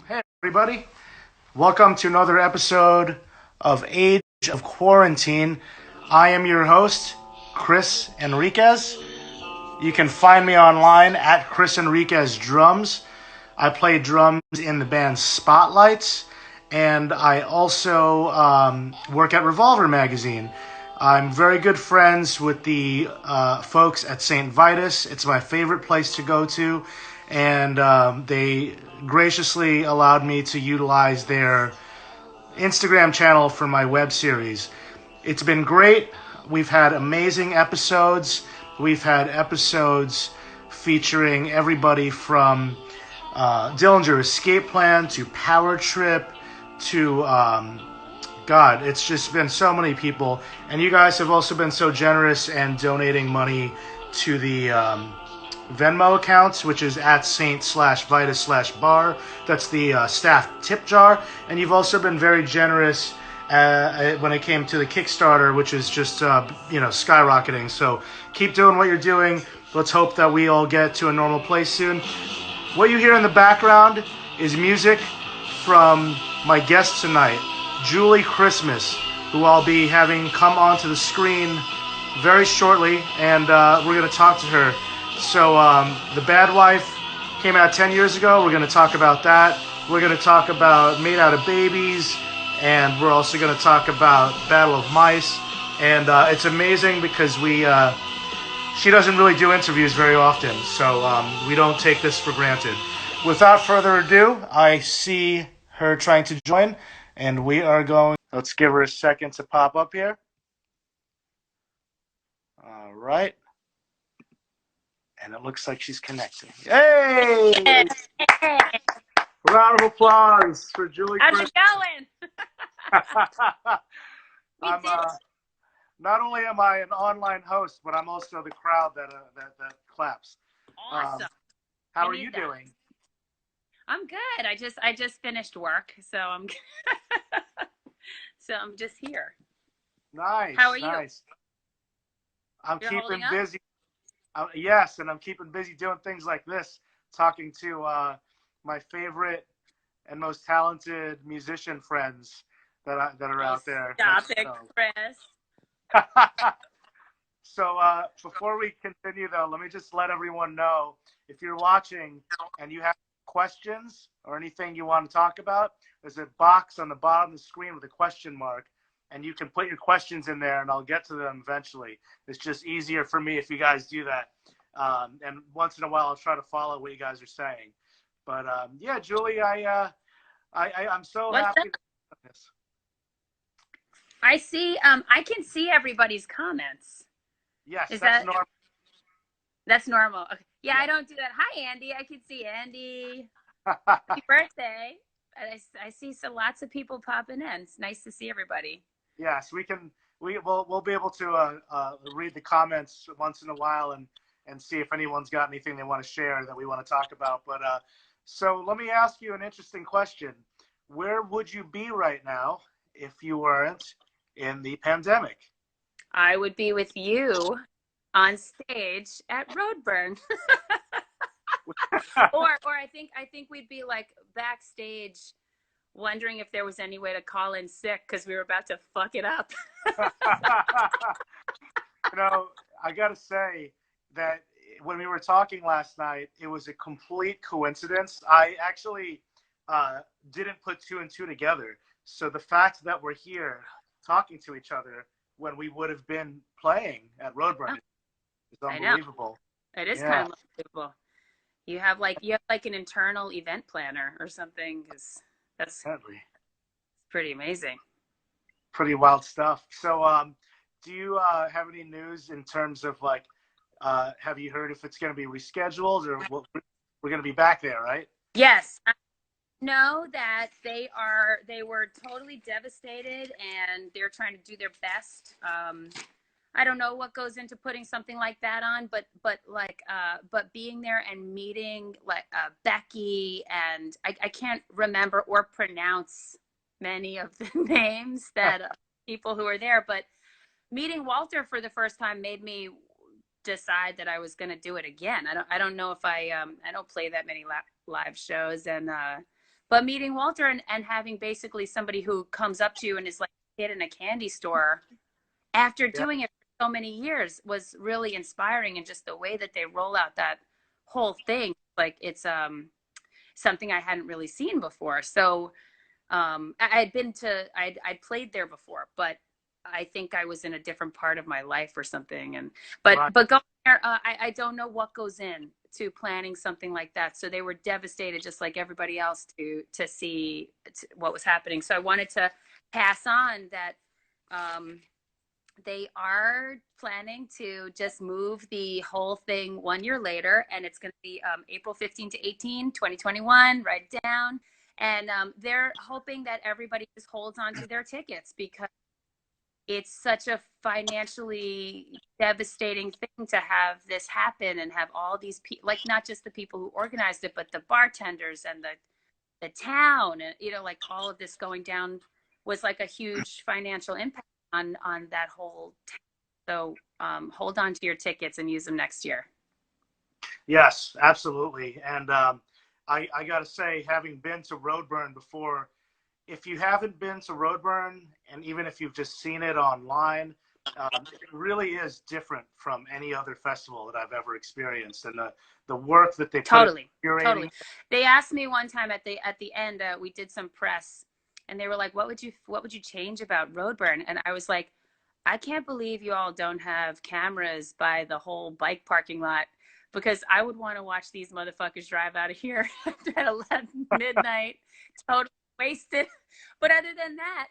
Hey, everybody. Welcome to another episode of Age of Quarantine. I am your host, Chris Enriquez. You can find me online at Chris Enriquez Drums. I play drums in the band Spotlights, and I also work at Revolver Magazine. I'm very good friends with the folks at St. Vitus. It's my favorite place to go to, and they graciously allowed me to utilize their Instagram channel for my web series. It's been great. We've had amazing episodes. We've had episodes featuring everybody from Dillinger Escape Plan to Power Trip to God. It's just been so many people, and you guys have also been so generous and donating money to the Venmo accounts, which is at Saint/Vitus/bar. That's the staff tip jar. And you've also been very generous when it came to the Kickstarter, which is just skyrocketing. So keep doing what you're doing. Let's hope that we all get to a normal place soon. What you hear in the background is music from my guest tonight, Julie Christmas, who I'll be having come onto the screen very shortly, and we're going to talk to her. So The Bad Wife came out 10 years ago. We're going to talk about that. We're going to talk about Made Out of Babies, and we're also going to talk about Battle of Mice. And it's amazing because she doesn't really do interviews very often, so we don't take this for granted. Without further ado, I see her trying to join, and we are going. Let's give her a second to pop up here. All right. And it looks like she's connecting. Hey! Hey, Round of applause for Julie how's Chris. it going? We I'm did it. not only am I an online host, but I'm also the crowd that claps. Awesome. How I are need you that. doing? I'm good. I just finished work, so I'm so I'm just here. Nice. How are you? Nice. I'm You're keeping holding up? busy. Yes, and I'm keeping busy doing things like this, talking to my favorite and most talented musician friends that are Oh, out there. stop Like, it, Chris. So before we continue, though, let me just let everyone know, if you're watching and you have questions or anything you want to talk about, there's a box on the bottom of the screen with a question mark, and you can put your questions in there, and I'll get to them eventually. It's just easier for me if you guys do that. And once in a while, I'll try to follow what you guys are saying. But yeah, Julie, I'm so What's happy up? to do this. I see. I can see everybody's comments. Yes, Is that's that normal. that's normal? Okay. Yeah, Yeah. I don't do that. Hi, Andy. I can see Andy. Happy birthday. I see lots of people popping in. It's nice to see everybody. Yes, we'll be able to read the comments once in a while and see if anyone's got anything they want to share that we want to talk about. But so let me ask you an interesting question. Where would you be right now if you weren't in the pandemic? I would be with you on stage at Roadburn. or I think we'd be like backstage wondering if there was any way to call in sick because we were about to fuck it up. I gotta say that when we were talking last night, it was a complete coincidence. I actually didn't put two and two together. So the fact that we're here talking to each other when we would have been playing at Roadburn is I know. unbelievable. It is Yeah. kind of unbelievable. You have like an internal event planner or something, because that's Definitely. pretty amazing. Pretty wild stuff. So do you have any news in terms of like, have you heard if it's going to be rescheduled or we're going to be back there, right? Yes, I know that they were totally devastated and they're trying to do their best. I don't know what goes into putting something like that on, but being there and meeting like Becky, and I can't remember or pronounce many of the names that people who are there, but meeting Walter for the first time made me decide that I was going to do it again. I don't know if I don't play that many live shows, and But meeting Walter and having basically somebody who comes up to you and is like a kid in a candy store after Yeah. doing it for so many years was really inspiring. And just the way that they roll out that whole thing, like it's something I hadn't really seen before. So I'd been to, I'd played there before, but I think I was in a different part of my life or something. And, Right. but going there, I don't know what goes in to planning something like that. So they were devastated, just like everybody else, to see what was happening. So I wanted to pass on that, they are planning to just move the whole thing 1 year later, and it's going to be April 15 to 18, 2021. Write it down. And they're hoping that everybody just holds on to their tickets because it's such a financially devastating thing to have this happen and have all these people, like not just the people who organized it, but the bartenders and the town, and like all of this going down was like a huge financial impact on that whole town. So hold on to your tickets and use them next year. Yes, absolutely. And I got to say, having been to Roadburn before, if you haven't been to Roadburn, and even if you've just seen it online, it really is different from any other festival that I've ever experienced. And the work that they put Totally, in curating. totally. They asked me one time at the end, we did some press, and they were like, what would you change about Roadburn? And I was like, I can't believe you all don't have cameras by the whole bike parking lot, because I would want to watch these motherfuckers drive out of here at 11 midnight, totally wasted. But other than that,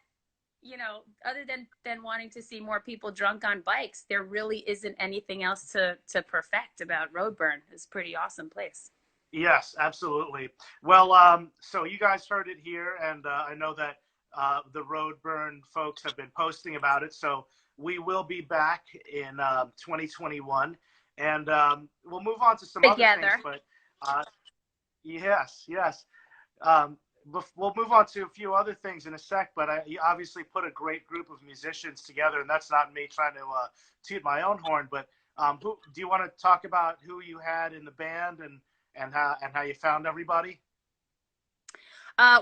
other than wanting to see more people drunk on bikes, there really isn't anything else to perfect about Roadburn. It's a pretty awesome place. Yes, absolutely. Well, so you guys heard it here, and I know that the Roadburn folks have been posting about it. So we will be back in 2021, and we'll move on to some Together. other things. But yes, yes. Um, we'll move on to a few other things in a sec, but you obviously put a great group of musicians together, and that's not me trying to toot my own horn, but do you want to talk about who you had in the band and how you found everybody?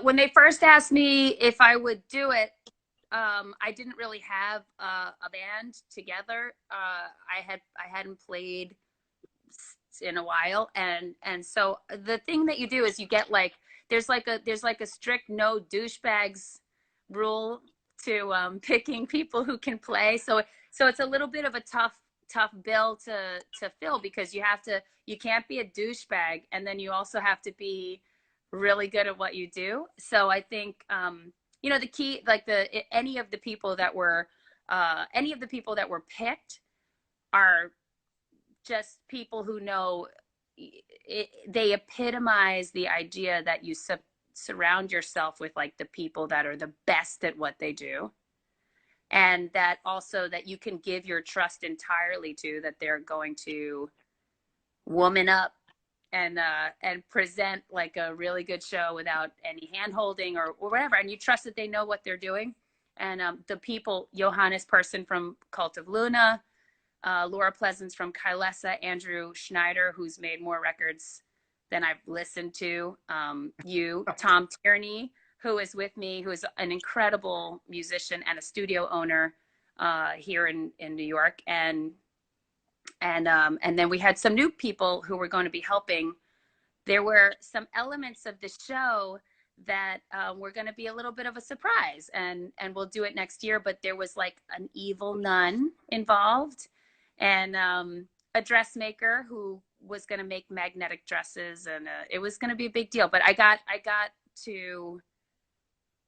When they first asked me if I would do it, I didn't really have a band together. I hadn't played in a while, and so the thing that you do is you get like there's like a strict no douchebags rule to picking people who can play. So it's a little bit of a tough bill to fill, because you can't be a douchebag, and then you also have to be really good at what you do. So I think the key, like any of the people that were picked are just people who know they epitomize the idea that you surround yourself with like the people that are the best at what they do, and that also that you can give your trust entirely to, that they're going to woman up and present like a really good show without any hand holding or whatever, and you trust that they know what they're doing. And the people, Johannes Person from Cult of Luna, Laura Pleasance from Kylesa, Andrew Schneider, who's made more records than I've listened to, Tom Tierney, who is with me, who is an incredible musician and a studio owner here in New York. And then we had some new people who were going to be helping. There were some elements of the show that were going to be a little bit of a surprise, and we'll do it next year. But there was like an evil nun involved, and a dressmaker who was going to make magnetic dresses, and it was going to be a big deal. But I got to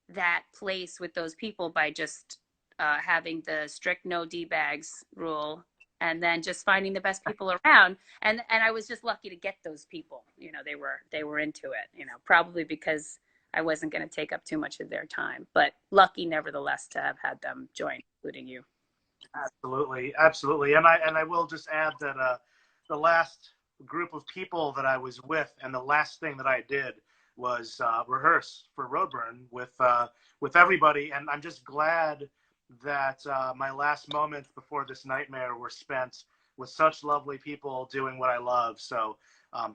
that place with those people by just having the strict no D-bags rule, and then just finding the best people around. And I was just lucky to get those people. They were into it, probably because I wasn't going to take up too much of their time, but lucky nevertheless to have had them join, including you. Absolutely, absolutely. And I will just add that the last group of people that I was with, and the last thing that I did was rehearse for Roadburn with everybody. And I'm just glad that my last moments before this nightmare were spent with such lovely people doing what I love. So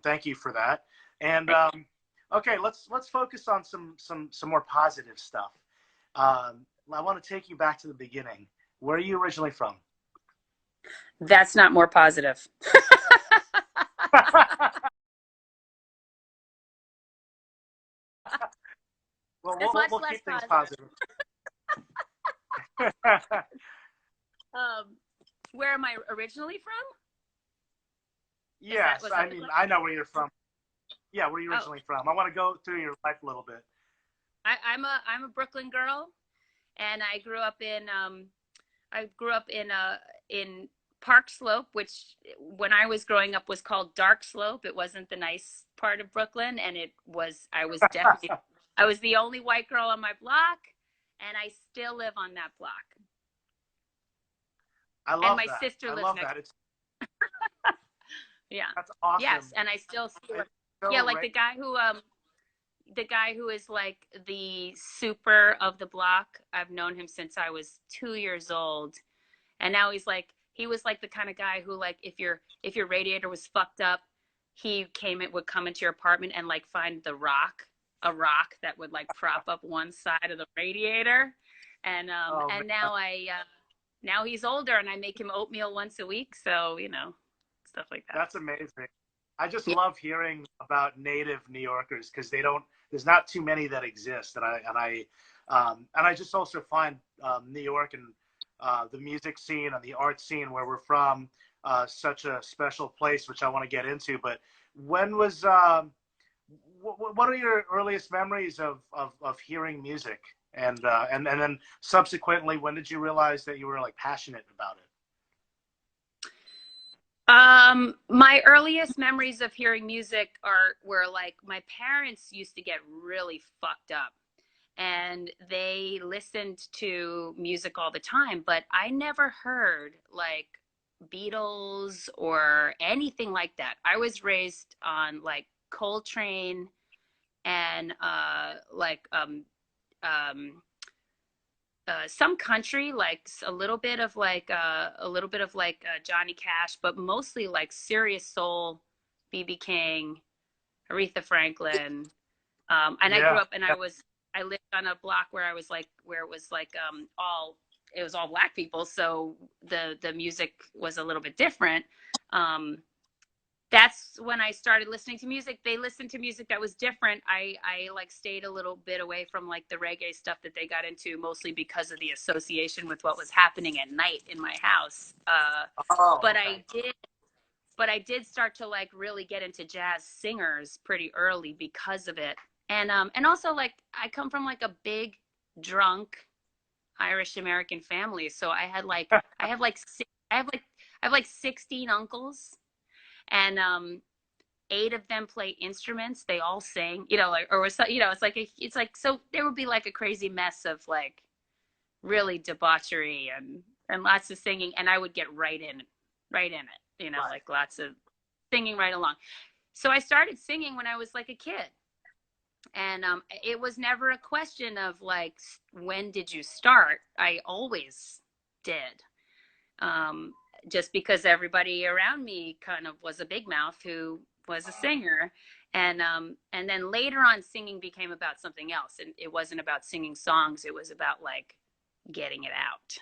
thank you for that. And Okay, let's focus on some more positive stuff. I want to take you back to the beginning. Where are you originally from? That's not more positive. Well, It's much we'll less keep things positive. positive. Um, where am I originally from? Is that Yes, was I that the mean question? I know where you're from. Yeah, where are you Oh, originally from? I want to go through your life a little bit. I'm a Brooklyn girl, and I grew up in Park Slope, which when I was growing up was called Dark Slope. It wasn't the nice part of Brooklyn, and I was the only white girl on my block, and I still live on that block. I And love my that. sister I lives love next. that. It's Yeah. That's awesome. Yes, and I still see her. It's so Yeah, like right. the guy who is like the super of the block. I've known him since I was 2 years old, and now he was like the kind of guy who, like, if your radiator was fucked up, he came it would come into your apartment and like find a rock that would like prop up one side of the radiator. Oh And man, now he's older, and I make him oatmeal once a week, so stuff like that. that's amazing. I just Yeah. love hearing about native New Yorkers because they don't. There's not too many that exist, and I just also find New York and the music scene and the art scene where we're from such a special place, which I want to get into. But when was what are your earliest memories of hearing music, and then subsequently, when did you realize that you were like passionate about it? My earliest memories of hearing music were like my parents used to get really fucked up, and they listened to music all the time, but I never heard like Beatles or anything like that. I was raised on like Coltrane and um some country, like a little bit of like Johnny Cash, but mostly like serious soul, BB King, Aretha Franklin. And I grew Yeah, up, and I lived on a block where it was like it was all black people, so the music was a little bit different. Um, that's when I started listening to music. They listened to music that was different. I like stayed a little bit away from like the reggae stuff that they got into, mostly because of the association with what was happening at night in my house. oh, But okay. I did start to like really get into jazz singers pretty early because of it. And also, like, I come from like a big drunk Irish American family, so I have like I have like 16 uncles, and 8 of them play instruments. They all sing, like, or so, it's like, so there would be like a crazy mess of like really debauchery and lots of singing, and I would get right in it, Right. like lots of singing right along. So I started singing when I was like a kid, and it was never a question of like when did you start. I always did. um, just because everybody around me kind of was a big mouth who was a singer. And then later on, singing became about something else, and it wasn't about singing songs. It was about like getting it out,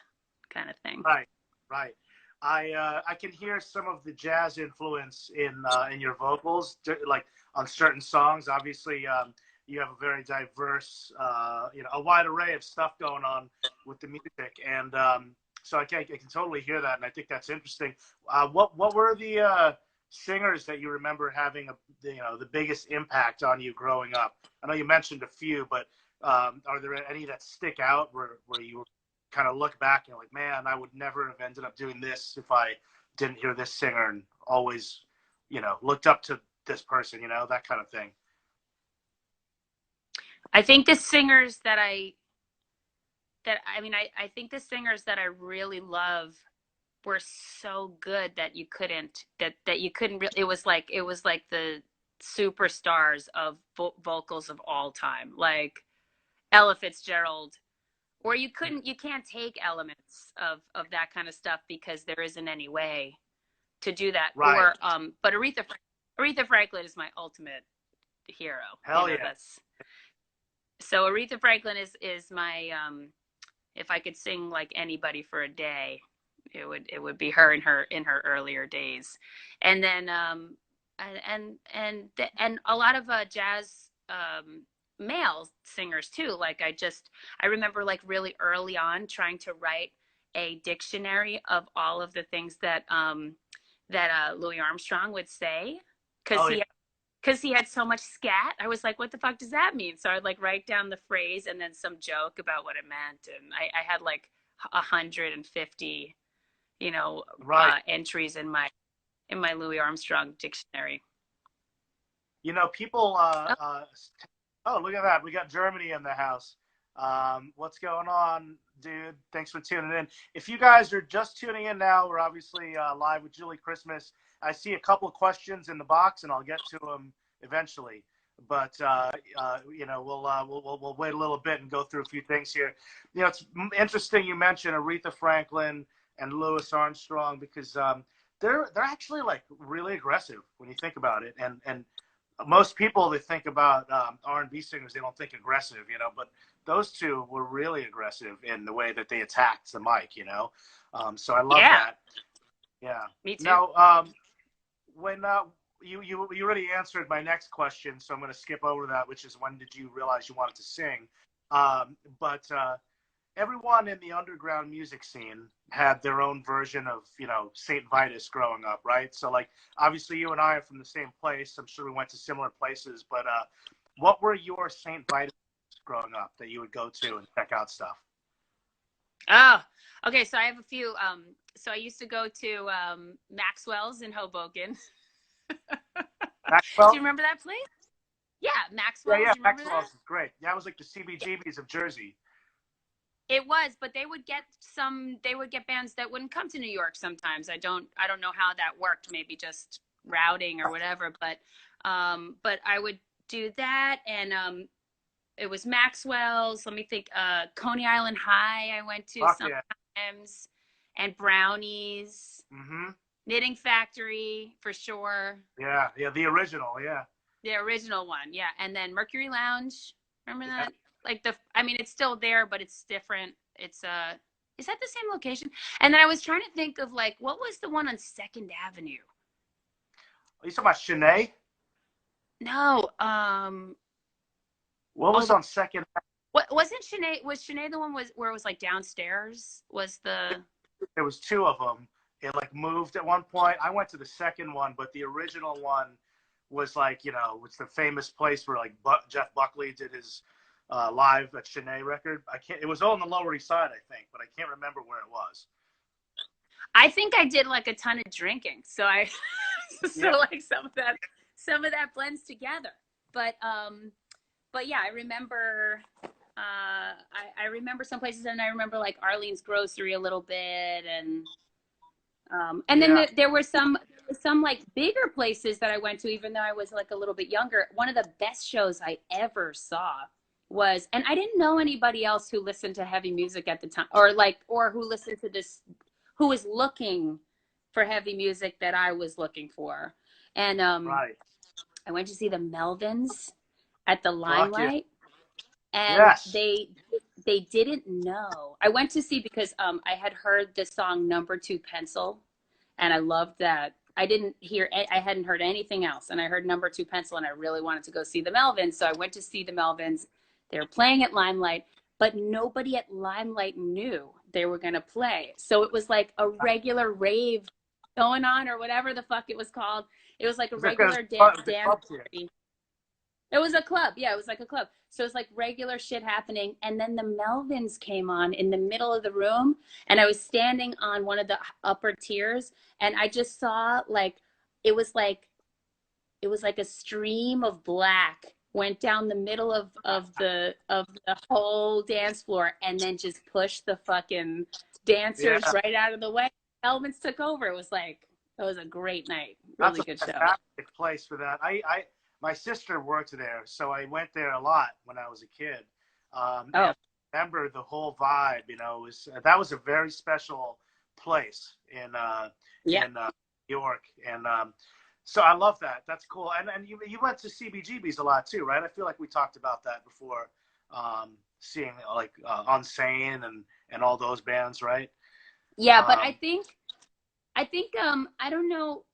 kind of thing. Right, right. I can hear some of the jazz influence in your vocals, like on certain songs. Obviously, you have a very diverse, a wide array of stuff going on with the music, and so I can totally hear that, and I think that's interesting. What were the singers that you remember having the biggest impact on you growing up? I know you mentioned a few, but are there any that stick out where you kind of look back and you're like, man, I would never have ended up doing this if I didn't hear this singer and always, looked up to this person, that kind of thing. I think the singers I think the singers that I really love were so good that you couldn't really, it was like the superstars of vocals of all time, like Ella Fitzgerald. Or you can't take elements of that kind of stuff because there isn't any way to do that. Right. Or but Aretha Franklin is my ultimate hero. Hell yeah. That's so Aretha Franklin is my if I could sing like anybody for a day, it would be her in her earlier days. And then and a lot of jazz male singers too. Like I remember like really early on trying to write a dictionary of all of the things that Louis Armstrong would say, because Oh yeah. he had so much scat. I was like, what the fuck does that mean? So I'd like write down the phrase and then some joke about what it meant. And I had like 150, Right. entries in my Louis Armstrong dictionary. People. Oh, look at that. We got Germany in the house. What's going on, dude? Thanks for tuning in. If you guys are just tuning in now, we're obviously live with Julie Christmas. I see a couple of questions in the box, and I'll get to them eventually. But we'll wait a little bit and go through a few things here. It's interesting you mentioned Aretha Franklin and Louis Armstrong, because they're actually like really aggressive when you think about it, and most people that think about R&B singers, they don't think aggressive, but those two were really aggressive in the way that they attacked the mic, so I love that. Yeah. Me too. Now, when you already answered my next question, so I'm going to skip over that, which is, when did you realize you wanted to sing? But everyone in the underground music scene had their own version of, St. Vitus growing up, right? So, like, obviously you and I are from the same place. I'm sure we went to similar places, but what were your St. Vitus growing up that you would go to and check out stuff? Oh, okay. So I have a few. So I used to go to Maxwell's in Hoboken. Maxwell? Do you remember that place? Yeah, Maxwell's. Yeah, Maxwell's is great. That was like the CBGBs of Jersey. It was, but they would get bands that wouldn't come to New York sometimes. I don't know how that worked. Maybe just routing or whatever. But I would do that, and it was Maxwell's. Let me think. Coney Island High I went to sometimes, and Brownies. Mm-hmm. Knitting Factory for sure. Yeah, the original, yeah. The original one, yeah. And then Mercury Lounge. Remember that? Like it's still there, but it's different. It's is that the same location? And then I was trying to think of like, what was the one on 2nd Avenue? Are you talking about Shanae? No. What was on 2nd? What wasn't Shanae? Was Shanae the one where it was like downstairs? There was two of them. It like moved at one point. I went to the second one, but the original one was like, it's the famous place where like Jeff Buckley did his live at Shanae record. It was on the Lower East Side, I think, but I can't remember where it was. I think I did like a ton of drinking, so like some of that blends together. But yeah, I remember I remember some places, and I remember like Arlene's Grocery a little bit, and then there were some like bigger places that I went to, even though I was like a little bit younger. One of the best shows I ever saw was, and I didn't know anybody else who listened to heavy music at the time, or who listened to this, who was looking for heavy music that I was looking for. And I went to see the Melvins at the Limelight. And they didn't know. I went to see because I had heard the song Number 2 Pencil, and I loved that. I hadn't heard anything else, and I heard Number 2 Pencil, and I really wanted to go see the Melvins, so I went to see the Melvins. They were playing at Limelight, but nobody at Limelight knew they were going to play. So it was like a regular rave going on, or whatever the fuck it was called. It was like a regular dance party. It was a club. Yeah, it was like a club. So it was like regular shit happening. And then the Melvins came on in the middle of the room. And I was standing on one of the upper tiers. And I just saw it was like a stream of black went down the middle of the whole dance floor, and then just pushed the fucking dancers right out of the way. Melvins took over. It was a great night. Really good show. That's a fantastic place for that. My sister worked there, so I went there a lot when I was a kid. I remember the whole vibe. That was a very special place in New York. And So I love that. That's cool. And you went to CBGBs a lot too, right? I feel like we talked about that before. Seeing like Unsane and all those bands, right? Yeah, but Um, I don't know.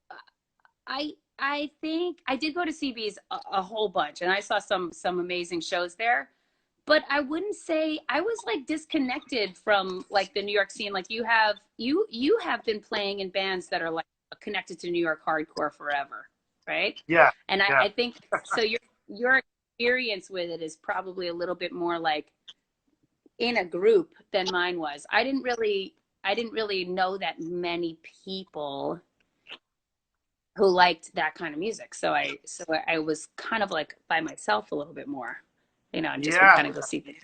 I think I did go to CB's a whole bunch, and I saw some amazing shows there. But I wouldn't say I was like disconnected from like the New York scene. Like you have been playing in bands that are like connected to New York hardcore forever, right? yeah, And yeah, I think so. Your experience with it is probably a little bit more like in a group than mine was. I didn't really know that many people who liked that kind of music. So I was kind of like by myself a little bit more, and just would yeah. kind of go see things.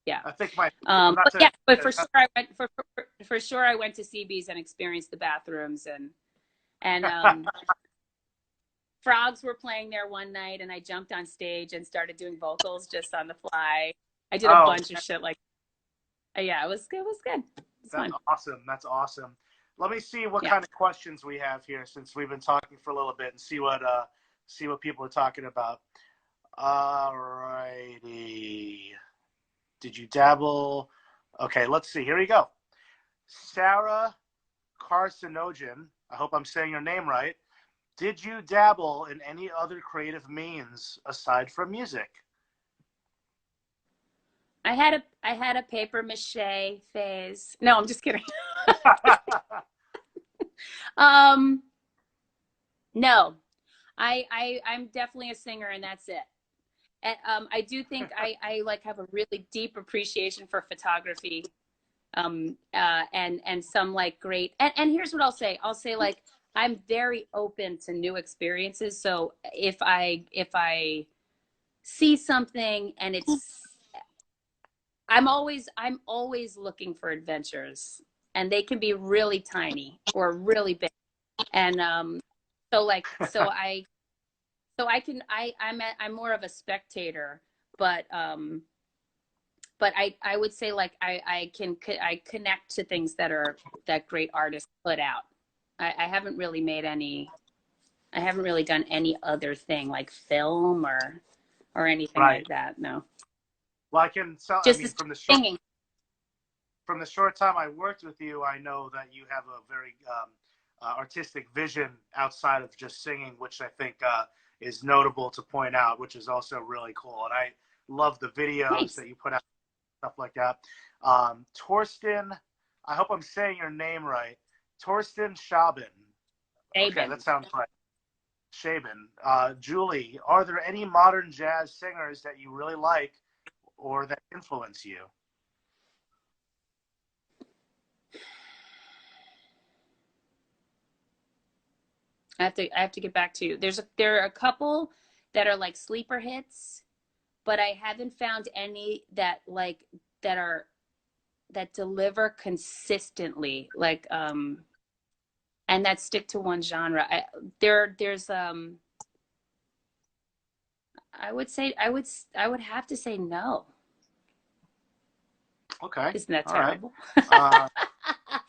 Yeah. I think my not But to yeah, but for sure I went to CB's and experienced the bathrooms and Frogs were playing there one night and I jumped on stage and started doing vocals just on the fly. I did a oh, bunch of shit like yeah, it was good. It's that's fun. awesome. That's awesome. Let me see what Yeah. kind of questions we have here since we've been talking for a little bit and see what people are talking about. Alrighty. Did you dabble? Okay, let's see. Here we go. Sarah Carcinogen. I hope I'm saying your name right. Did you dabble in any other creative means aside from music? I had a paper mache phase. No, I'm just kidding. Um, no. I'm definitely a singer and that's it. And I do think I like have a really deep appreciation for photography. And some like great and here's what I'll say like I'm very open to new experiences. So if I see something and I'm always looking for adventures, and they can be really tiny or really big. And so like so I can I'm more of a spectator, but I would say like I connect to things that great artists put out. I haven't really I haven't really done any other thing like film or anything Right. like that. No, Well, I can tell. I just mean, the singing. from the short time I worked with you, I know that you have a very artistic vision outside of just singing, which I think is notable to point out, which is also really cool. And I love the videos Thanks. that you put out, stuff like that. Torsten, I hope I'm saying your name right. Torsten Schaben. Okay, Aben. that sounds right. Shaben. Julie, are there any modern jazz singers that you really like or that influence you? I have to get back to you. There are a couple that are like sleeper hits, but I haven't found any that are that deliver consistently and that stick to one genre. There's I would say I would have to say no. Okay. Isn't that All right. terrible?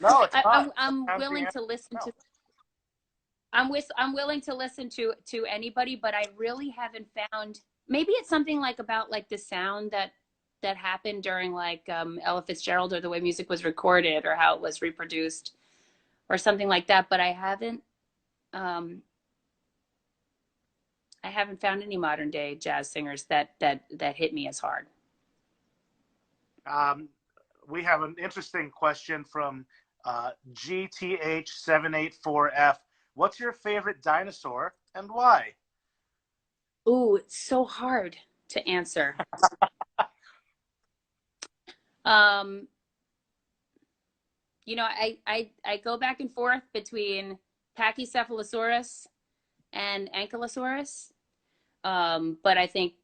No, it's I, not. I'm Sometimes the willing answer to listen is to I'm willing to listen to anybody, but I really haven't found. Maybe it's something like about like the sound that happened during like Ella Fitzgerald, or the way music was recorded or how it was reproduced or something like that. But um, I haven't found any modern day jazz singers that hit me as hard. no. We have an interesting question from GTH784F. What's your favorite dinosaur and why? Ooh, it's so hard to answer. Um, I go back and forth between Pachycephalosaurus and Ankylosaurus. But I think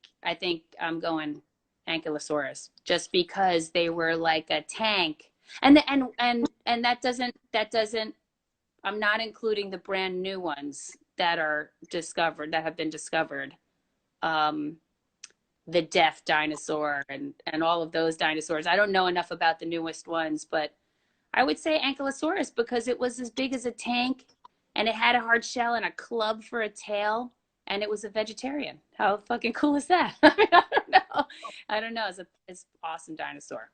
I'm going Ankylosaurus just because they were like a tank. And that doesn't I'm not including the brand new ones that have been discovered. Um, the death dinosaur and all of those dinosaurs. I don't know enough about the newest ones, but I would say Ankylosaurus because it was as big as a tank and it had a hard shell and a club for a tail, and it was a vegetarian. How fucking cool is that? I mean, I don't know. I don't know. It's an awesome dinosaur.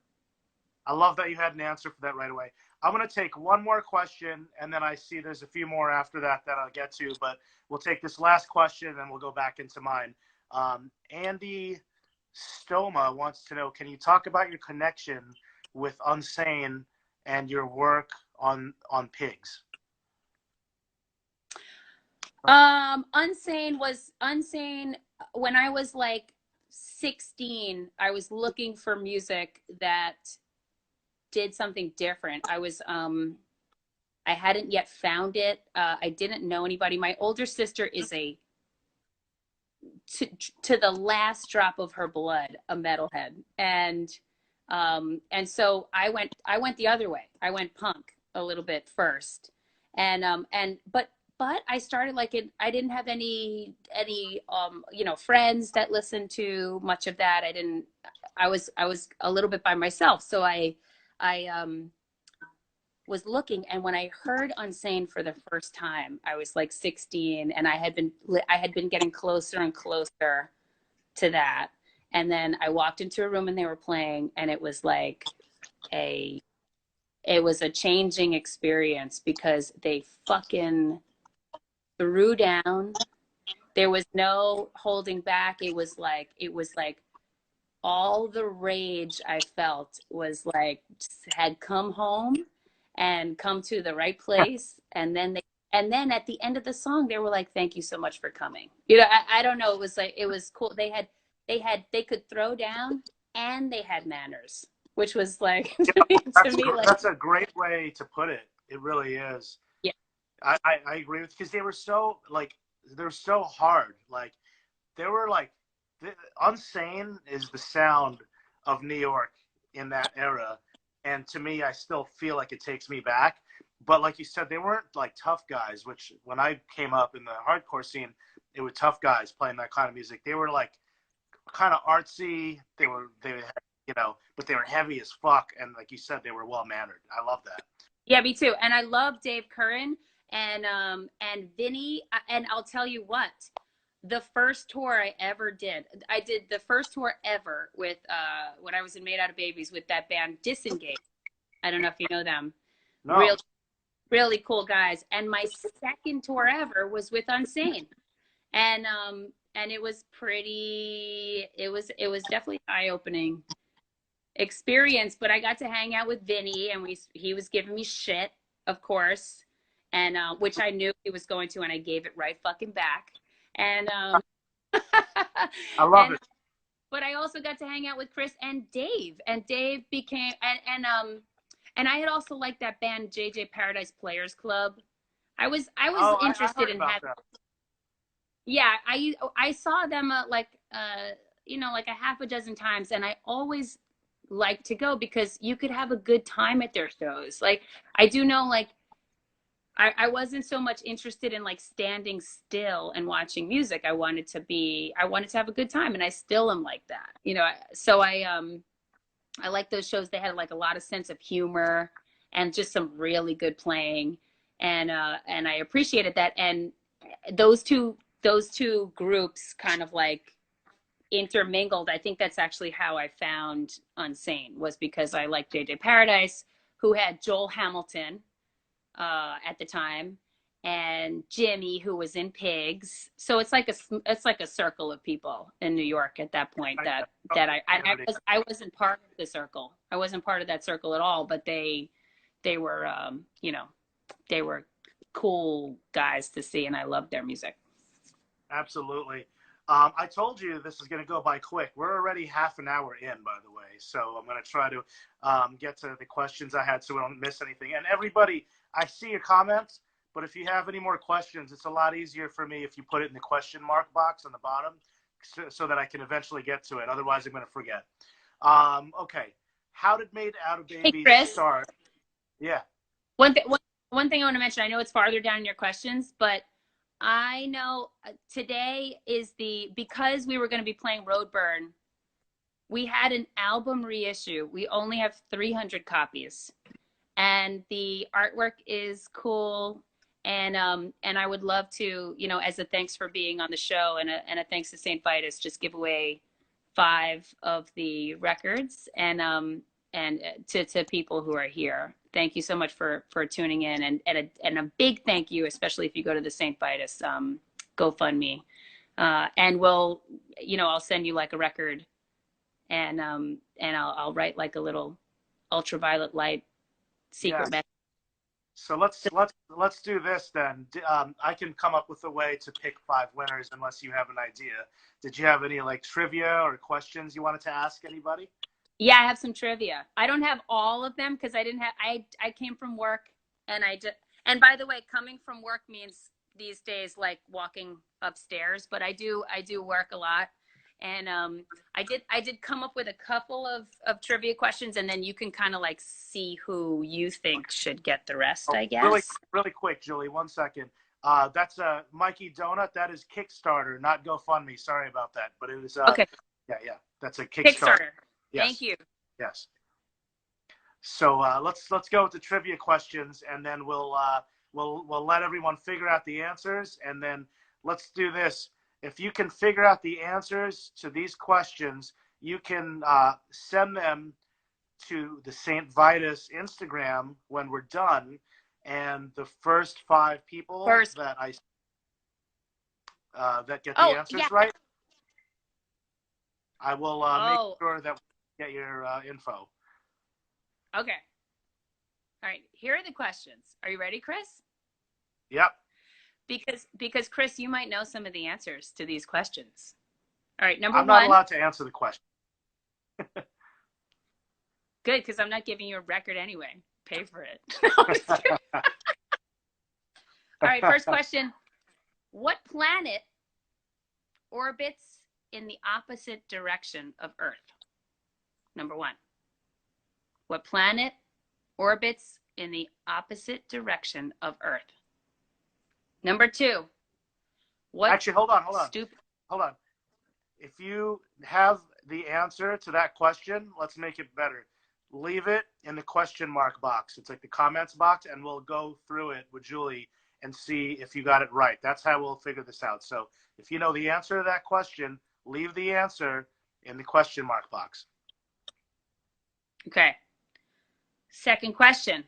I love that you had an answer for that right away. I'm going to take one more question, and then I see there's a few more after that that I'll get to, but we'll take this last question, and we'll go back into mine. Andy Stoma wants to know, can you talk about your connection with Unsane and your work on Pigs? Unsane when I was like 16. I was looking for music that did something different. I hadn't yet found it. I didn't know anybody. My older sister is to the last drop of her blood, a metalhead. And so I went the other way. I went punk a little bit first. But I started like it. I didn't have any friends that listened to much of that. I was a little bit by myself. So I was looking, and when I heard Unsane for the first time, I was like 16, and I had been getting closer and closer to that. And then I walked into a room and they were playing, and it was like it was a changing experience because they fucking threw down. There was no holding back. It was like all the rage I felt was like had come home and come to the right place. And then at the end of the song, they were like, "Thank you so much for coming." I don't know. It was like, it was cool. They could throw down, and they had manners, which was like, that's a great way to put it. It really is. Yeah. I agree with, because they were so they're so hard. Like they were like, Unsane is the sound of New York in that era. And to me, I still feel like it takes me back. But like you said, they weren't like tough guys, which when I came up in the hardcore scene, it was tough guys playing that kind of music. They were like kind of artsy. They had, but they were heavy as fuck. And like you said, they were well mannered. I love that. Yeah, me too. And I love Dave Curran and Vinny. And I'll tell you what, the first tour I did the first tour ever with when I was in Made Out of Babies with that band Disengage. I don't know if you know them. No. Really, really cool guys. And my second tour ever was with Unsane. And it was it was definitely an eye-opening experience, but I got to hang out with Vinny, and he was giving me shit, of course, and which I knew he was going to, and I gave it right fucking back. And I love it. But I also got to hang out with Chris and Dave became and I had also liked that band JJ Paradise Players Club. I was interested in having. Yeah, I saw them like a half a dozen times, and I always like to go because you could have a good time at their shows. Like I do know, like I wasn't so much interested in like standing still and watching music. I wanted to have a good time, and I still am like that. So I like those shows. They had like a lot of sense of humor and just some really good playing, and I appreciated that. And those two groups kind of like intermingled. I think that's actually how I found Unsane, was because I liked JJ Paradise, who had Joel Hamilton at the time, and Jimmy, who was in Pigs. So it's like a circle of people in New York at that point that I wasn't part of the circle. I wasn't part of that circle at all, but they were they were cool guys to see, and I loved their music. Absolutely. I told you this is going to go by quick. We're already half an hour in, by the way. So I'm going to try to get to the questions I had so we don't miss anything. And everybody, I see your comments, but if you have any more questions, it's a lot easier for me if you put it in the question mark box on the bottom so that I can eventually get to it. Otherwise, I'm going to forget. Okay. How did Made Out of Babies start? Yeah. One thing I want to mention, I know it's farther down in your questions, but I know today is because we were going to be playing Roadburn, we had an album reissue. We only have 300 copies, and the artwork is cool, And I would love to, as a thanks for being on the show and a thanks to St. Vitus, just give away 5 of the records and to people who are here. Thank you so much for tuning in, and a big thank you, especially if you go to the St. Vitus GoFundMe, and I'll send you like a record, and I'll write like a little ultraviolet light secret message. So let's do this then. I can come up with a way to pick 5 winners unless you have an idea. Did you have any like trivia or questions you wanted to ask anybody? Yeah, I have some trivia. I don't have all of them because I came from work, and by the way, coming from work means these days like walking upstairs, but I do work a lot. And I did come up with a couple of trivia questions, and then you can kind of like see who you think should get the rest, I guess. Really quick, Julie, 1 second. That's a Mikey Donut. That is Kickstarter, not GoFundMe. Sorry about that, but it is. Okay. Yeah. That's a Kickstarter. Yes. Thank you. Yes. So let's go with the trivia questions, and then we'll let everyone figure out the answers, and then let's do this. If you can figure out the answers to these questions, you can send them to the St. Vitus Instagram when we're done, and the first 5 people that get the answers right, I will make sure that we get your info. Okay. All right. Here are the questions. Are you ready, Chris? Yep. Because Chris, you might know some of the answers to these questions. All right, I'm not allowed to answer the question. Good, because I'm not giving you a record anyway. Pay for it. All right, first question. What planet orbits in the opposite direction of Earth? Number 1. What planet orbits in the opposite direction of Earth? Number 2. Actually, hold on. Hold on. If you have the answer to that question, let's make it better. Leave it in the question mark box. It's like the comments box, and we'll go through it with Julie and see if you got it right. That's how we'll figure this out. So if you know the answer to that question, leave the answer in the question mark box. Okay. Second question.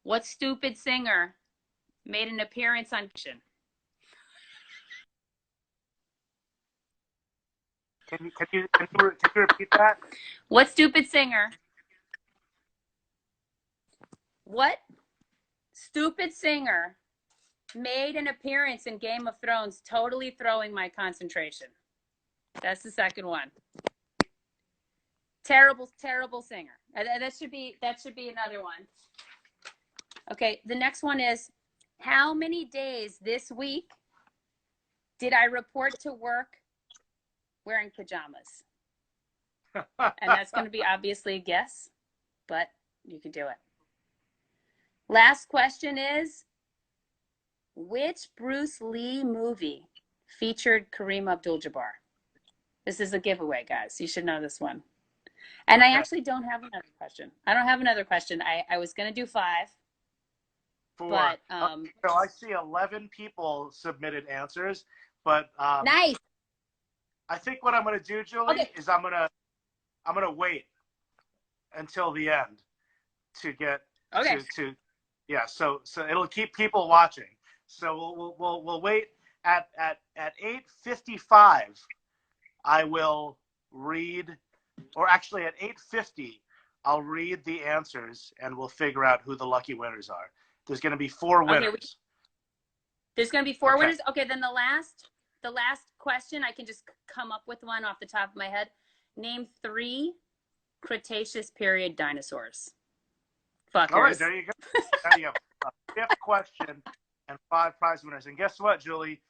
What stupid singer made an appearance on Kitchen? Can you repeat that? What stupid singer made an appearance in Game of Thrones, totally throwing my concentration? That's the second one. Terrible singer. That should be another one. Okay, the next one is, how many days this week did I report to work wearing pajamas? And that's going to be obviously a guess, but you can do it. Last question is, which Bruce Lee movie featured Kareem Abdul-Jabbar? This is a giveaway, guys. You should know this one. And I actually don't have another question. I don't have another question. I was going to do 5. 4. But, so I see 11 people submitted answers, but nice. I think what I'm going to do, Julie, is I'm gonna wait until the end to get to So it'll keep people watching. So we'll wait at 8:55. I will read, or actually at 8:50, I'll read the answers, and we'll figure out who the lucky winners are. There's going to be 4 winners. There's going to be 4 winners? Okay, then the last question, I can just come up with one off the top of my head. Name 3 Cretaceous period dinosaurs. Fuckers. All right, there you go. There you go. 5th question and 5 prize winners. And guess what, Julie?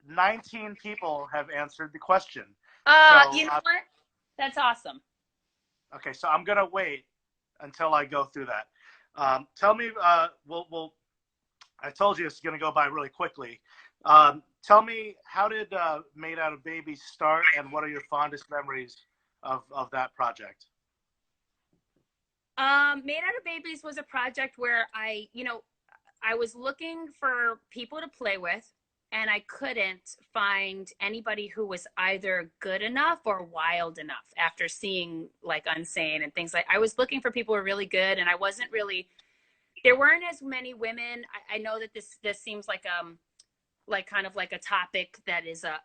19 people have answered the question. You know what? That's awesome. Okay, so I'm going to wait until I go through that. Tell me, I told you it's going to go by really quickly. Tell me, how did Made Out of Babies start, and what are your fondest memories of that project? Made Out of Babies was a project where I was looking for people to play with, and I couldn't find anybody who was either good enough or wild enough after seeing like Unsane and things like. I was looking for people who were really good, and I wasn't really. There weren't as many women. I know that this seems like kind of like a topic that is a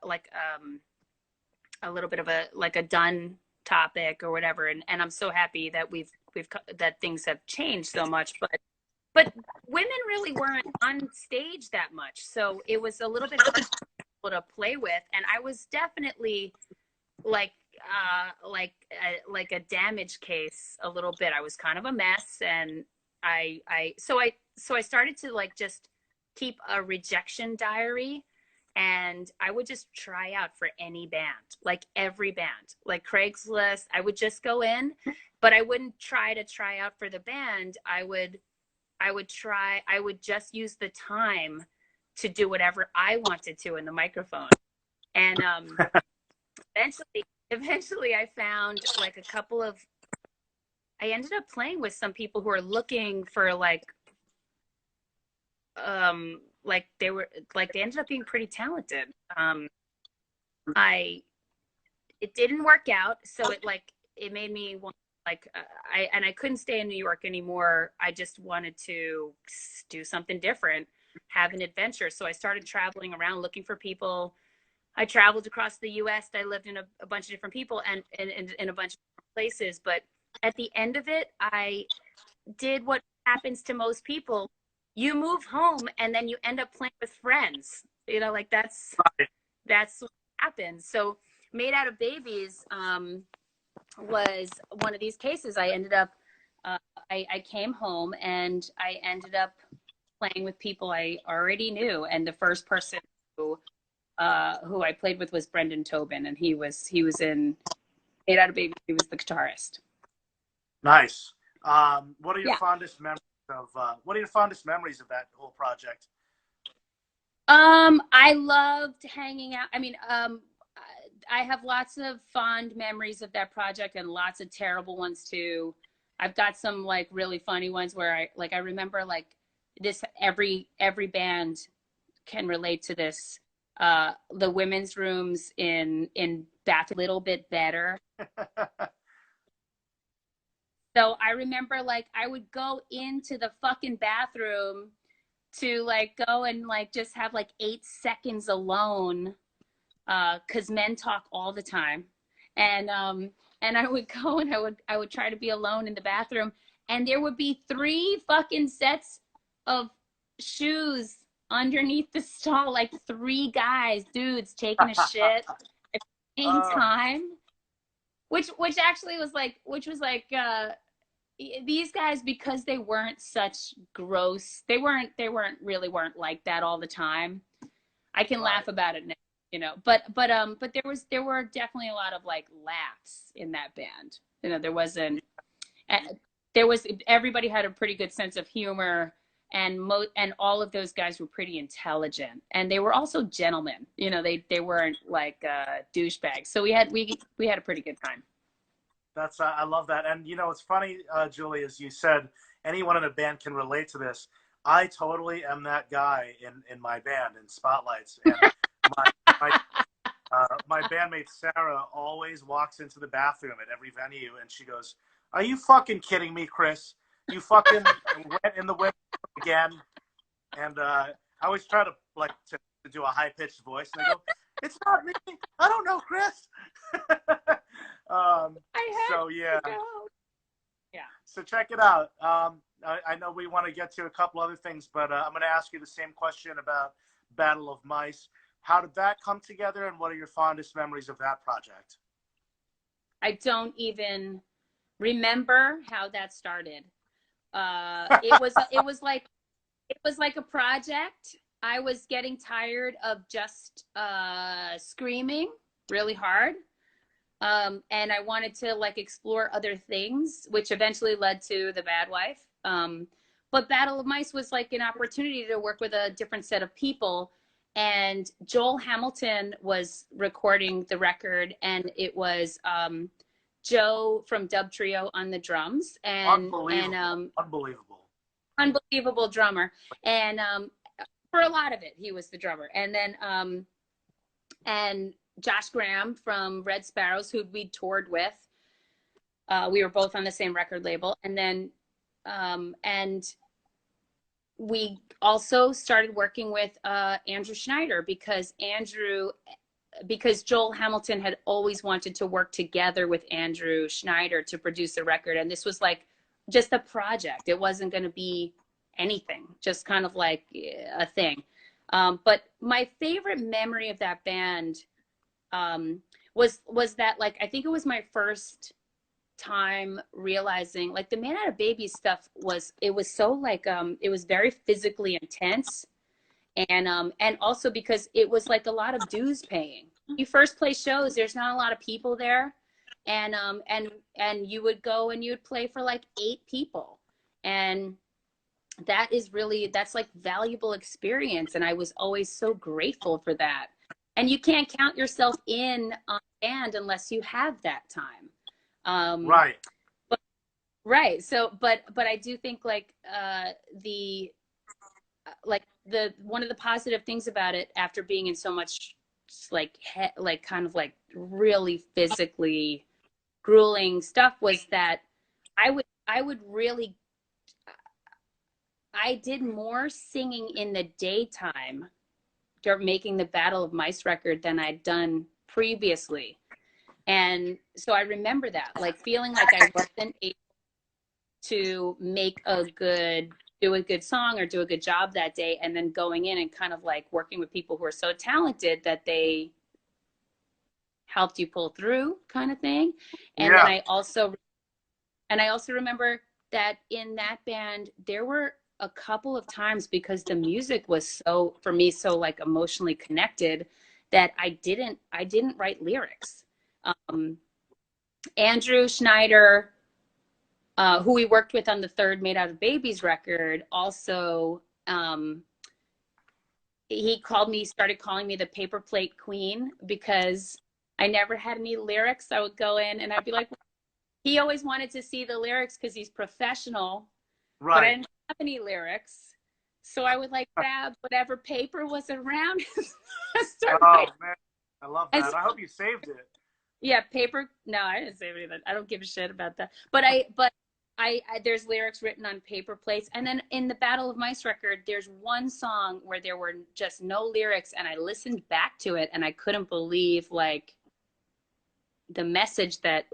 little bit of a done topic or whatever, and I'm so happy that we've that things have changed so much, but women really weren't on stage that much, so it was a little bit hard to play with, and I was definitely like like a damage case a little bit. I was kind of a mess, and so I started to like just keep a rejection diary, and I would just try out for any band, like every band, like Craigslist. I would just go in, but I wouldn't try out for the band. I would just use the time to do whatever I wanted to in the microphone. And eventually I found like a couple of, I ended up playing with some people who are looking for like they ended up being pretty talented. It didn't work out, so it made me want, I couldn't stay in New York anymore. I just wanted to do something different, have an adventure. So I started traveling around looking for people. I traveled across the US. I lived in a bunch of different people and in a bunch of places, but at the end of it, I did what happens to most people. You move home and then you end up playing with friends. You know, like that's what happens. So Made Out of Babies was one of these cases. I ended up, I came home and I ended up playing with people I already knew. And the first person who I played with was Brendan Tobin, and he was in Made Out of Babies. He was the guitarist. Nice. What are your fondest memories of that whole project? I loved hanging out. I mean, I have lots of fond memories of that project and lots of terrible ones too. I've got some like really funny ones where I remember like this, every band can relate to this. The women's rooms in Bath a little bit better. So I remember like I would go into the fucking bathroom to like go and like just have like 8 seconds alone, because men talk all the time, and I would go and I would try to be alone in the bathroom, and there would be 3 fucking sets of shoes underneath the stall, like 3 dudes taking a shit at the same time, which actually was like, these guys, because they weren't such gross, they weren't like that all the time. I can laugh about it now, you know, but there were definitely a lot of like laughs in that band. You know, everybody had a pretty good sense of humor, and all of those guys were pretty intelligent, and they were also gentlemen. You know, they weren't like douchebags. So we had a pretty good time. That's I love that. And you know, it's funny, Julie, as you said, anyone in a band can relate to this. I totally am that guy in my band in Spotlights, and my bandmate Sarah always walks into the bathroom at every venue, and she goes, "Are you fucking kidding me, Chris? You fucking went in the women's room again?" And I always try to to do a high pitched voice, and they go, "It's not me. I don't know, Chris." So yeah. So check it out. I know we want to get to a couple other things, but I'm going to ask you the same question about Battle of Mice. How did that come together, and what are your fondest memories of that project? I don't even remember how that started. It was like a project. I was getting tired of just screaming really hard. And I wanted to like explore other things, which eventually led to The Bad Wife. But Battle of Mice was like an opportunity to work with a different set of people. And Joel Hamilton was recording the record, and it was Joe from Dub Trio on the drums. And Unbelievable. unbelievable drummer. And for a lot of it, he was the drummer. And then and Josh Graham from Red Sparrows, who we toured with. We were both on the same record label. And then and we also started working with Andrew Schneider because Joel Hamilton had always wanted to work together with Andrew Schneider to produce a record. And this was like just a project. It wasn't going to be anything, just kind of like a thing. But my favorite memory of that band was that, like, I think it was my first time realizing, like, the Man Out of Baby stuff was so like it was very physically intense, and also because it was like a lot of dues paying. You first play shows, there's not a lot of people there, and you would go and you'd play for like 8 people, and that's like valuable experience, and I was always so grateful for that. And you can't count yourself in on a band unless you have that time. Right. Right. So, but I do think like the one of the positive things about it, after being in so much like kind of like really physically grueling stuff, was that I would really, I did more singing in the daytime during making the Battle of Mice record than I'd done previously. And so I remember that, like, feeling like I wasn't able to do a good song or do a good job that day, and then going in and kind of like working with people who are so talented that they helped you pull through, kind of thing. And then I also remember that in that band, there were a couple of times, because the music was so, for me, so like emotionally connected, that I didn't write lyrics. Andrew Schneider, who we worked with on the third Made Out of Babies record, also, he started calling me the paper plate queen, because I never had any lyrics. I would go in and I'd be like, he always wanted to see the lyrics because he's professional, Right. But I didn't have any lyrics. So I would like grab whatever paper was around and start writing. Man, I love that. I hope you saved it. Yeah, paper. No, I didn't save anything. I don't give a shit about that. But I there's lyrics written on paper plates. And then in the Battle of Mice record, there's one song where there were just no lyrics, and I listened back to it and I couldn't believe like the message that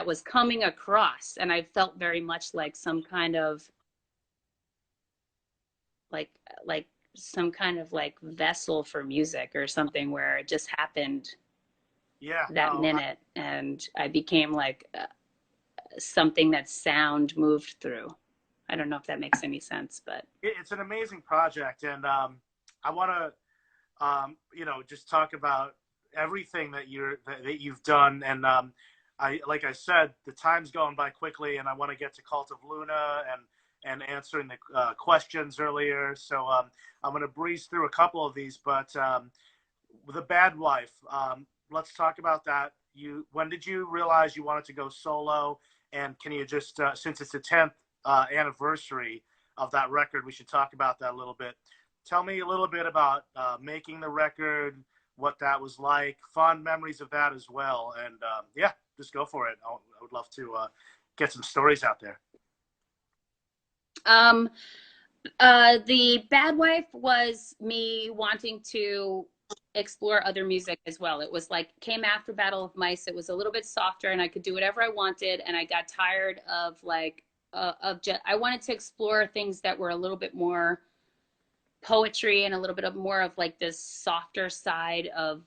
was coming across. And I felt very much like some kind of like some kind of like vessel for music or something, where it just happened that minute, and I became like something that sound moved through. I don't know if that makes any sense, but it's an amazing project, and I want to just talk about everything that you've done, and like I said, the time's going by quickly, and I want to get to Cult of Luna and answering the questions earlier. So I'm going to breeze through a couple of these, but The Bad Wife, let's talk about that. When did you realize you wanted to go solo? And can you just, since it's the 10th anniversary of that record, we should talk about that a little bit. Tell me a little bit about making the record, what that was like, fond memories of that as well. And just go for it. I would love to get some stories out there. The Bad Wife was me wanting to explore other music as well. It was like, came after Battle of Mice. It was a little bit softer and I could do whatever I wanted. And I got tired of like, I wanted to explore things that were a little bit more poetry and a little bit more of like this softer side of,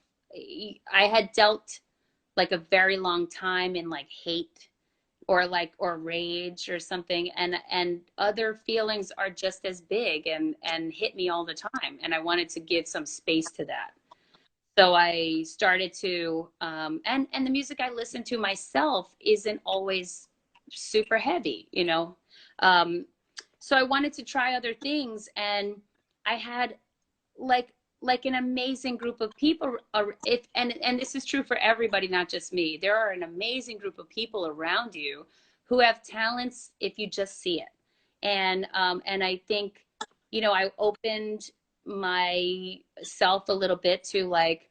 I had dealt like a very long time in like hate or rage or something, and other feelings are just as big and hit me all the time, and I wanted to give some space to that. So I started to and the music I listen to myself isn't always super heavy, so I wanted to try other things, and I had like an amazing group of people, and this is true for everybody, not just me. There are an amazing group of people around you who have talents if you just see it. And I think, you know, I opened myself a little bit to like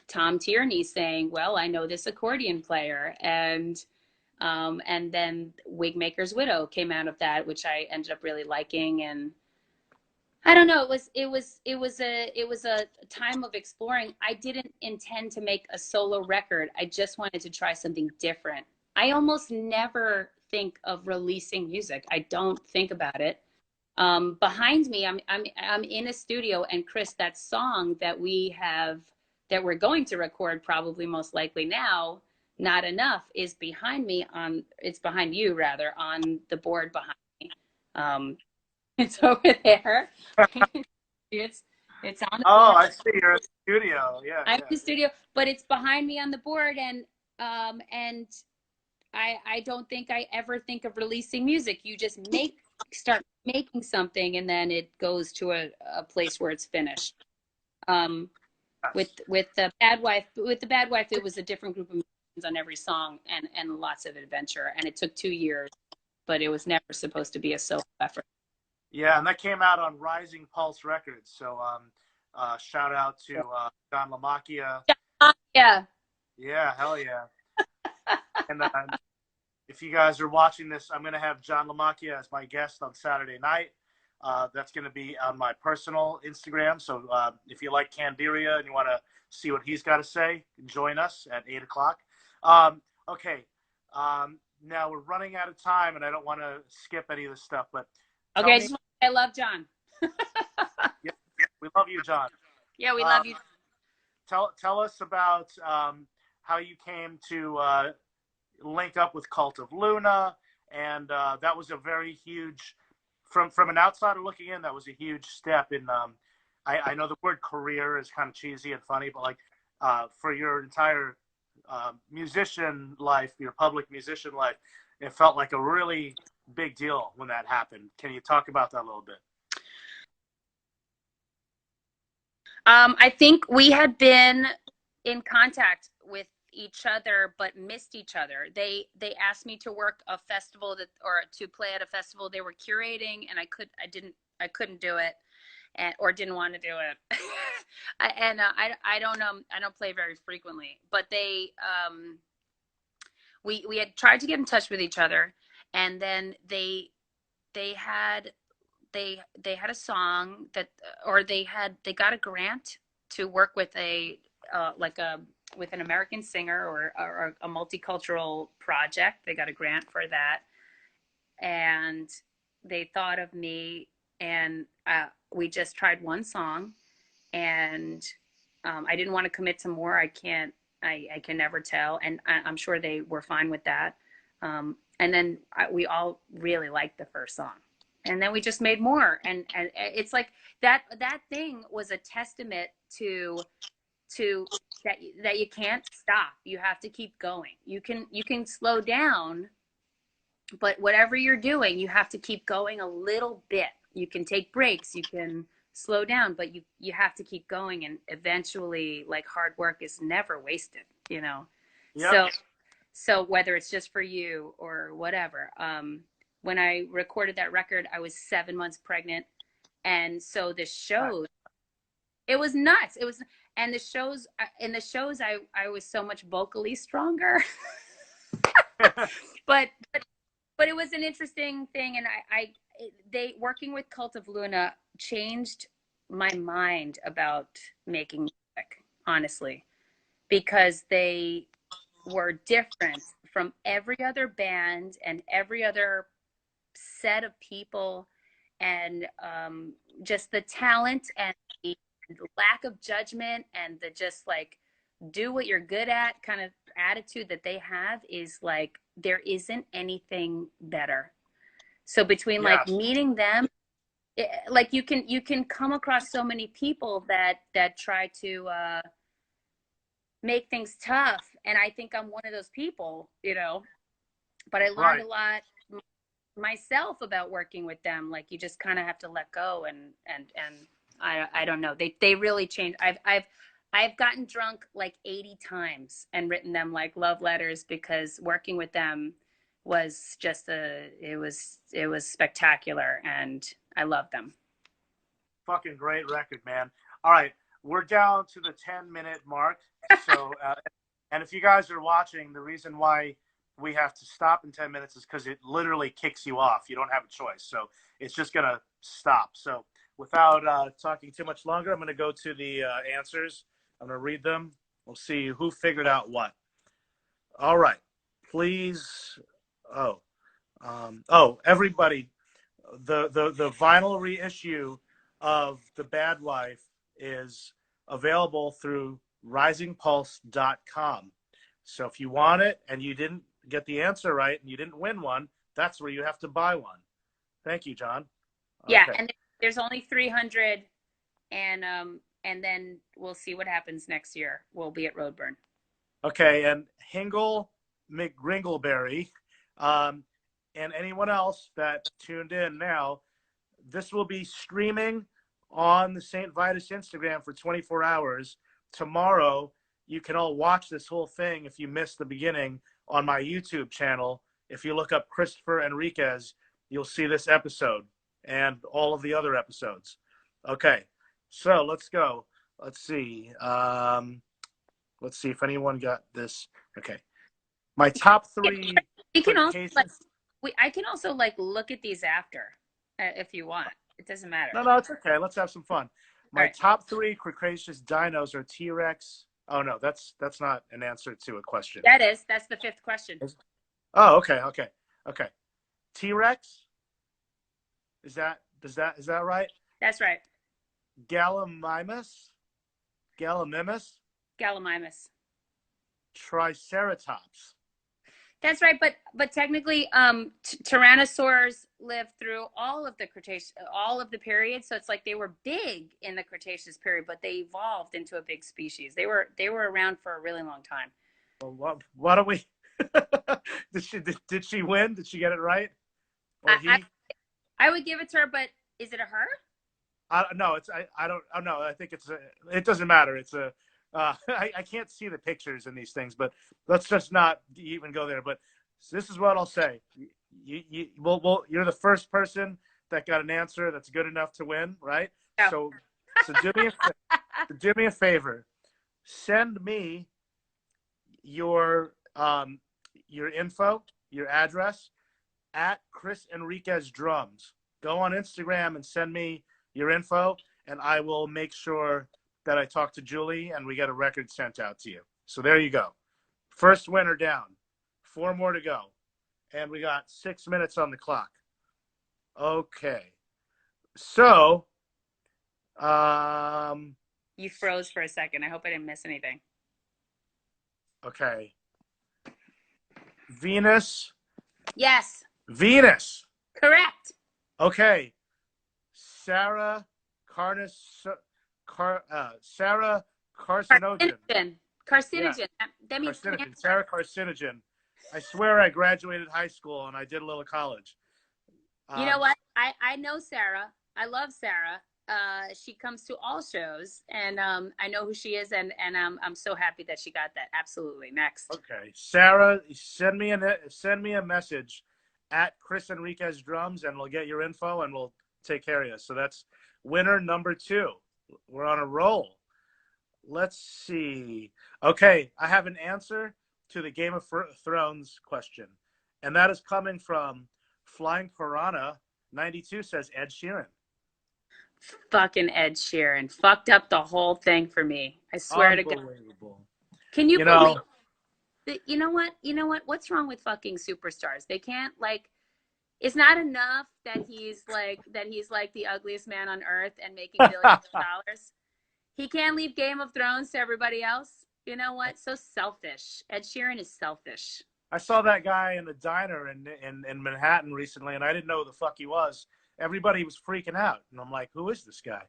Tom Tierney saying, well, I know this accordion player. And then Wigmaker's Widow came out of that, which I ended up really liking. And I don't know, it was a time of exploring. I didn't intend to make a solo record. I just wanted to try something different. I almost never think of releasing music. I don't think about it. Behind me, I'm in a studio, and Chris, that song that we're going to record, probably most likely now, Not Enough, is behind me it's behind you rather, on the board behind me. It's over there. It's on the Oh, board. I see. You're in the studio. Yeah, I'm in yeah. the studio, but it's behind me on the board, and I don't think I ever think of releasing music. You just start making something, and then it goes to a place where it's finished. With the Bad Wife, it was a different group of musicians on every song, and lots of adventure. And it took 2 years, but it was never supposed to be a solo effort. Yeah, and that came out on Rising Pulse Records. So shout out to John LaMacchia. Yeah. Yeah, hell yeah. And if you guys are watching this, I'm going to have John LaMacchia as my guest on Saturday night. That's going to be on my personal Instagram. So if you like Candiria and you want to see what he's got to say, join us at 8 o'clock. Okay. Now we're running out of time, and I don't want to skip any of this stuff. But Okay, I love John. Yeah, we love you, John. Yeah, we love you. Tell us about how you came to link up with Cult of Luna, and that was a very huge, from an outsider looking in, that was a huge step in. I know the word career is kind of cheesy and funny, but like for your entire musician life, your public musician life, it felt like a really big deal when that happened. Can you talk about that a little bit? I think we had been in contact with each other, but missed each other. They asked me to work a festival or to play at a festival they were curating, and I couldn't do it, or didn't want to do it. I don't play very frequently, but we had tried to get in touch with each other, and then they had a song that, or they got a grant to work with with an American singer, or a multicultural project. They got a grant for that, and they thought of me, and we just tried one song, and I didn't want to commit to more. I can never tell, and I'm sure they were fine with that. And then we all really liked the first song. And then we just made more, and it's like that thing was a testament to that you can't stop. You have to keep going. You can slow down, but whatever you're doing, you have to keep going a little bit. You can take breaks, you can slow down, but you have to keep going, and eventually, like, hard work is never wasted, you know. Yep. So whether it's just for you or whatever, when I recorded that record, I was 7 months pregnant. And so the shows, it was nuts. It was, and the shows, I was so much vocally stronger. but it was an interesting thing. And they working with Cult of Luna changed my mind about making music, honestly, because they were different from every other band and every other set of people, and just the talent and the lack of judgment, and the just like do what you're good at kind of attitude that they have is like there isn't anything better. So between like meeting them, like you can come across so many people that try to make things tough, and I think I'm one of those people, you know, but I learned a lot myself about working with them. Like you just kind of have to let go, and I don't know, they really changed. I've gotten drunk like 80 times and written them like love letters, because working with them was just it was spectacular, and I love them. Fucking great record, man. All right, we're down to the 10-minute mark. So, and if you guys are watching, the reason why we have to stop in 10 minutes is because it literally kicks you off. You don't have a choice. So it's just going to stop. So without talking too much longer, I'm going to go to the answers. I'm going to read them. We'll see who figured out what. All right. Please. Everybody. The vinyl reissue of The Bad Wife is available through risingpulse.com. So if you want it and you didn't get the answer right and you didn't win one, that's where you have to buy one. Thank you, John. Yeah, okay. And there's only 300, and then we'll see what happens next year. We'll be at Roadburn. Okay, and Hingle McGringleberry, and anyone else that tuned in now, this will be streaming on the St. Vitus Instagram for 24 hours. Tomorrow, you can all watch this whole thing if you missed the beginning on my YouTube channel. If you look up Christopher Enriquez, you'll see this episode and all of the other episodes. Okay, so let's go. Let's see. Let's see if anyone got this. Okay. My top three. You can also, I can also like look at these after if you want. It doesn't matter. No, it's okay. Let's have some fun. My top three Cretaceous dinos are T-Rex. Oh no, that's not an answer to a question. That is. That's the fifth question. Oh, okay. T-Rex. Is that right? That's right. Gallimimus. Triceratops. That's right, but technically, tyrannosaurs lived through all of the Cretaceous, all of the periods. So it's like they were big in the Cretaceous period, but they evolved into a big species. They were around for a really long time. Well, why don't we? Did she win? Did she get it right? Or he? I would give it to her, but is it a her? No, it's I don't. Oh no, I think it's it doesn't matter. It's a. I can't see the pictures in these things, but let's just not even go there. But this is what I'll say. You're the first person that got an answer that's good enough to win, right? Yeah. So do me a favor. Send me your info, your address at Chris Enriquez Drums. Go on Instagram and send me your info, and I will make sure that I talk to Julie and we get a record sent out to you. So there you go. First winner down. 4 more to go. And we got 6 minutes on the clock. Okay. So, you froze for a second. I hope I didn't miss anything. Okay. Venus. Yes. Venus. Correct. Okay. Sarah Sarah Carcinogen. Carcinogen. Yeah. That means carcinogen. Sarah Carcinogen. I swear I graduated high school and I did a little college. You know what? I know Sarah. I love Sarah. She comes to all shows, and I know who she is, and I'm so happy that she got that. Absolutely. Next. Okay, Sarah, send me a message at Chris Enriquez Drums, and we'll get your info, and we'll take care of you. So that's winner number 2. We're on a roll. Let's see. Okay, I have an answer to the Game of Thrones question, and that is coming from Flying Piranha 92. Says Ed Sheeran. Fucking Ed Sheeran fucked up the whole thing for me. I swear to God. Can you believe that? You know what? What's wrong with fucking superstars? They can't it's not enough that he's like the ugliest man on earth and making billions of dollars. He can't leave Game of Thrones to everybody else. You know what? So selfish. Ed Sheeran is selfish. I saw that guy in the diner in Manhattan recently, and I didn't know who the fuck he was. Everybody was freaking out, and I'm like, who is this guy?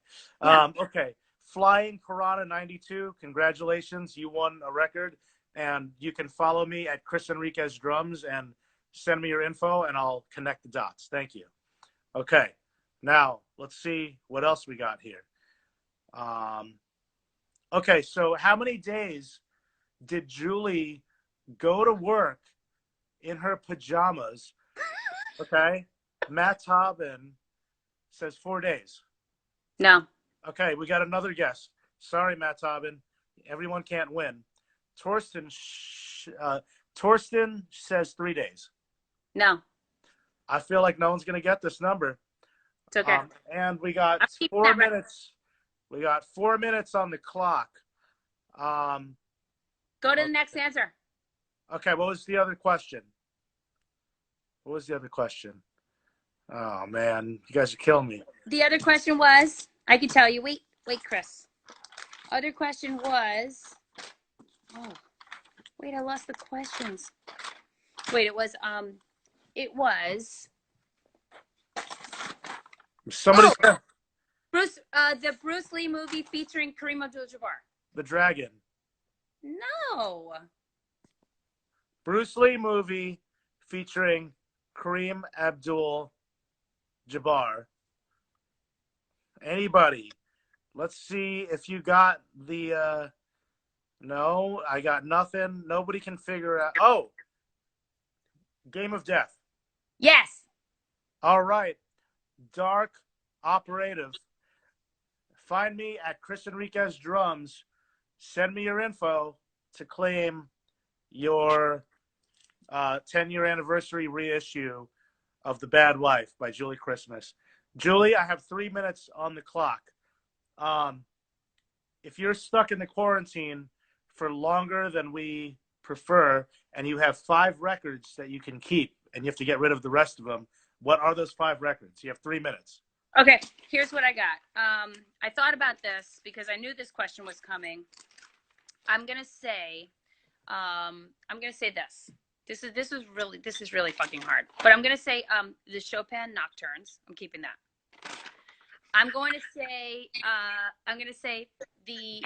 Yeah. Okay, Flying Piranha 92, congratulations. You won a record, and you can follow me at Chris Enriquez Drums and send me your info, and I'll connect the dots. Thank you. Okay, now let's see what else we got here. Okay, so how many days did Julie go to work in her pajamas. Okay. Matt Tobin says 4 days. No. Okay, we got another guess. Sorry, Matt Tobin. Everyone can't win. Torsten says 3 days. No. I feel like no one's going to get this number. It's okay. And we got I'm keeping 4 that right. minutes. We got 4 minutes on the clock. Go to the next answer. Okay, what was the other question? Oh, man. You guys are killing me. The other question was, I can tell you. Wait, Chris. Other question was, I lost the questions. Wait, it was, Somebody said the Bruce Lee movie featuring Kareem Abdul-Jabbar. The Dragon. No. Bruce Lee movie featuring Kareem Abdul-Jabbar. Anybody? Let's see if you got the. No, I got nothing. Nobody can figure out. Oh, Game of Death. Yes. All right. Dark Operative. Find me at Chris Enriquez Drums. Send me your info to claim your 10-year anniversary reissue of The Bad Wife by Julie Christmas. Julie, I have 3 minutes on the clock. If you're stuck in the quarantine for longer than we prefer, and you have 5 records that you can keep, and you have to get rid of the rest of them, what are those 5 records? You have 3 minutes. Okay, here's what I got. I thought about this because I knew this question was coming. I'm gonna say this. This is really fucking hard. But I'm gonna say the Chopin Nocturnes. I'm keeping that. I'm going to say the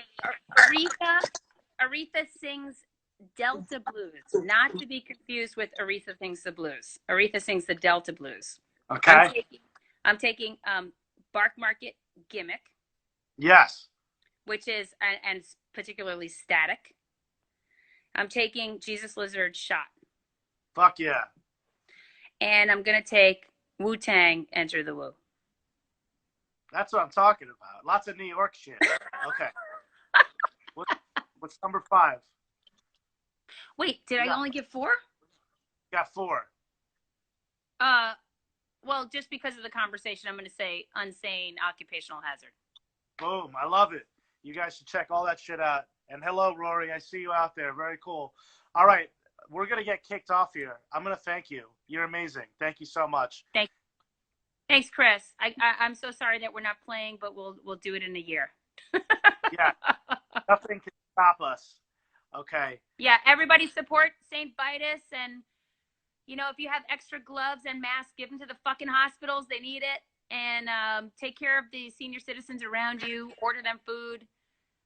Aretha sings Delta Blues, not to be confused with Aretha Sings the Blues. Aretha sings the Delta Blues. Okay. I'm taking Bark Market Gimmick. Yes. Which is and particularly Static. I'm taking Jesus Lizard Shot. Fuck yeah. And I'm gonna take Wu-Tang Enter the Woo. That's what I'm talking about. Lots of New York shit. Okay. What's number 5? Wait, did I only get 4? You got 4. Well, just because of the conversation, I'm going to say Unsane Occupational Hazard. Boom. I love it. You guys should check all that shit out. And hello, Rory. I see you out there. Very cool. All right. We're going to get kicked off here. I'm going to thank you. You're amazing. Thank you so much. Thanks, Chris. I'm so sorry that we're not playing, but we'll do it in a year. Yeah. Nothing can stop us. Okay. Yeah. Everybody support St. Vitus. And, if you have extra gloves and masks, give them to the fucking hospitals. They need it. And take care of the senior citizens around you. Order them food.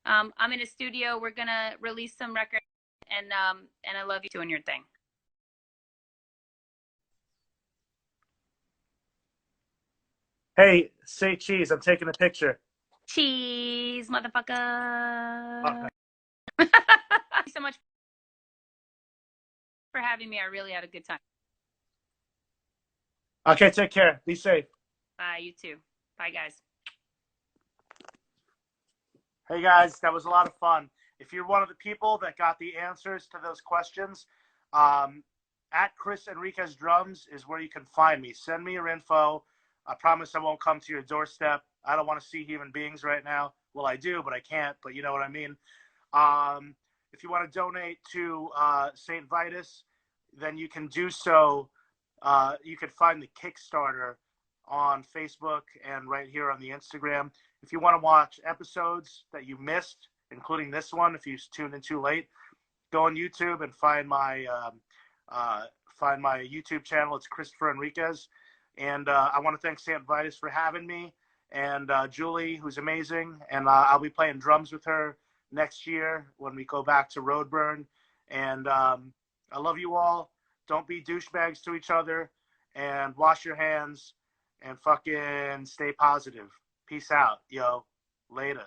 I'm in a studio. We're going to release some records. And I love you doing your thing. Hey, say cheese. I'm taking a picture. Cheese, motherfucker. Okay. Thank you so much for having me. I really had a good time. Okay, take care. Be safe. Bye, you too. Bye, guys. Hey, guys, that was a lot of fun. If you're one of the people that got the answers to those questions, at Chris Enriquez Drums is where you can find me. Send me your info. I promise I won't come to your doorstep. I don't want to see human beings right now. Well, I do, but I can't. But you know what I mean. If you want to donate to St. Vitus, then you can do so. You can find the Kickstarter on Facebook and right here on the Instagram. If you want to watch episodes that you missed, including this one, if you tuned in too late, go on YouTube and find my YouTube channel. It's Christopher Enriquez. And I want to thank St. Vitus for having me, and Julie, who's amazing. And I'll be playing drums with her next year when we go back to Roadburn. And I love you all. Don't be douchebags to each other, and wash your hands, and fucking stay positive. Peace out, yo. Later.